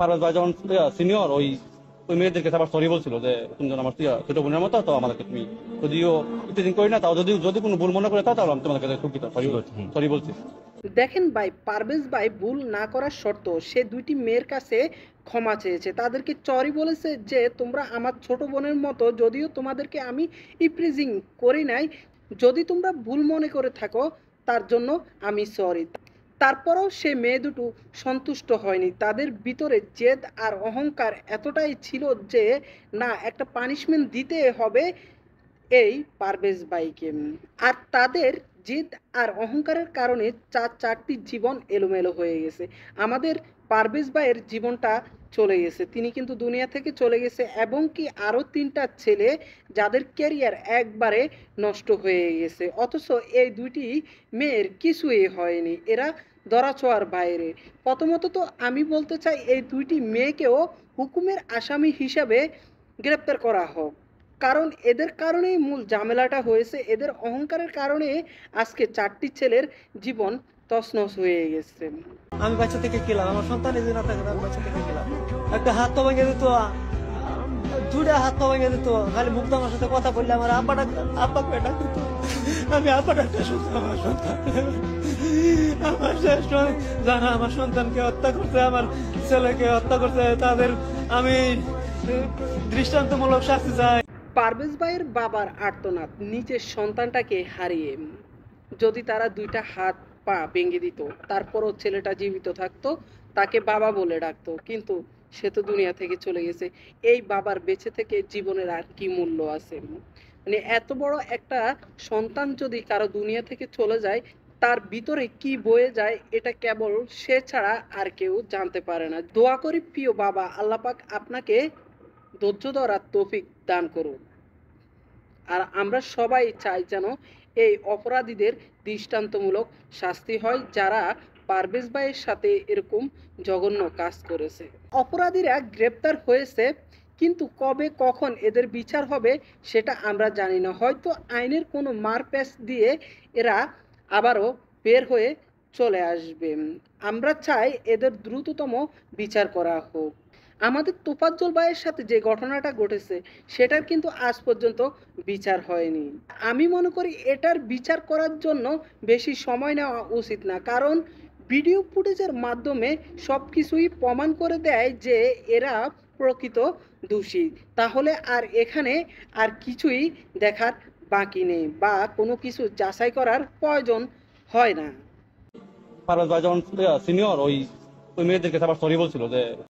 পারভেজ ভাই যখন সিনিয়র ওই ওই মেয়েদেরকে আবার সরি বলছিল যে তুমি যখন আমার ছোট বোনের মতো, তো আমাদেরকে তুমি যদিও ইত্যাদি করি না, তাও যদি যদি কোনো ভুল মনে করে তাও তাহলে আমি তোমাদের কাছে দুঃখিত, সরি বলছি। দেখেন ভাই, পারভেজ ভাই ভুল না করার শর্ত সে দুইটি মেয়ের কাছে ক্ষমা চেয়েছে, তাদেরকে চরি বলেছে যে তোমরা আমার ছোট বোনের মতো, যদিও তোমাদেরকে আমি ইপ্রিজিং করি নাই, যদি তোমরা ভুল মনে করে থাকো তার জন্য আমি সরি। তারপরও সে মেয়ে দুটো সন্তুষ্ট হয়নি, তাদের ভিতরে জেদ আর অহংকার এতটাই ছিল যে না, একটা পানিশমেন্ট দিতে হবে এই পারভেজ ভাইকে। আর তাদের জিদ আর অহংকারের কারণে চারটি জীবন এলোমেলো হয়ে গেছে। আমাদের পারভেজ ভাইয়ের জীবনটা চলে গেছে, তিনি কিন্তু দুনিয়া থেকে চলে গেছে, এবং কি আরও তিনটা ছেলে যাদের ক্যারিয়ার একবারে নষ্ট হয়ে গেছে, অথচ এই দুইটি মেয়ের কিছুই হয়নি, এরা ধরাছোঁয়ার বাইরে। প্রথমত তো আমি বলতে চাই এই দুইটি মেয়েকেও হুকুমের আসামি হিসাবে গ্রেপ্তার করা হোক, কারণ এদের কারণেই মূল ঝামেলাটা হয়েছে, এদের অহংকারের কারণে আজকে চারটি ছেলের জীবন তছনছ হয়ে গেছে। আমি বাচ্চা থেকে গেলাম, আমার সন্তান এই না থাকলে আমি বাচ্চা থেকে গেলাম, একটা হাত তো ভেঙে দিত, দুটা হাত তো ভেঙে দিত, খালি মুগ্ধ আমার সাথে কথা বললে আমার আব্বাকে ডাক দিত, আমি আব্বা ডাকতে শুনতাম। আমার সন্তান আমার শেষ জানা আমার সন্তানকে হত্যা করছে, আমার ছেলেকে হত্যা করছে, তাদের আমি দৃষ্টান্তমূলক শাস্তি চাই। পারভেজ ভাইয়ের বাবার আর্তনাদ, নিজের সন্তানটাকে হারিয়ে যদি তারা দুইটা হাত পা ভেঙে দিত, তারপরও ছেলেটা জীবিত থাকতো, তাকে বাবা বলে ডাকতো, কিন্তু সে তো দুনিয়া থেকে চলে গেছে। এই বাবার বেঁচে থেকে জীবনের আর কি মূল্য আছে? মানে এত বড় একটা সন্তান যদি কারো দুনিয়া থেকে চলে যায়, তার ভিতরে কি বয়ে যায় এটা কেবল সে ছাড়া আর কেউ জানতে পারে না। দোয়া করি প্রিয় বাবা, আল্লাহ পাক আপনাকে ধৈর্য ধরার তৌফিক দান করুন। আর আমরা সবাই চাই যেন এই অপরাধীদের দৃষ্টান্তমূলক শাস্তি হয়, যারা পারভেজ ভাইয়ের সাথে এরকম জঘন্য কাজ করেছে। অপরাধীরা গ্রেপ্তার হয়েছে, কিন্তু কবে কখন এদের বিচার হবে সেটা আমরা জানি না, হয়তো আইনের কোনো মারপ্যাচ দিয়ে এরা আবারও বের হয়ে চলে আসবে। আমরা চাই এদের দ্রুততম বিচার করা হোক। আমাদের তোফাজ্জল ভাইয়ের সাথে যে ঘটনাটা ঘটেছে সেটার কিন্তু আজ পর্যন্ত বিচার হয়নি। আমি মনে করি এটার বিচার করার জন্য বেশি সময় নেওয়া উচিত না, কারণ ভিডিও ফুটেজের মাধ্যমে সব কিছুই প্রমাণ করে দেয় যে এরা প্রকৃত দোষী। তাহলে আর এখানে আর কিছুই দেখার বাকি নেই, বা কোনো কিছু যাচাই করার প্রয়োজন হয় না। পারভেজ ভাই যখন সিনিয়র ওই ওই মেয়েদেরকে আবার সরি বলছিল যে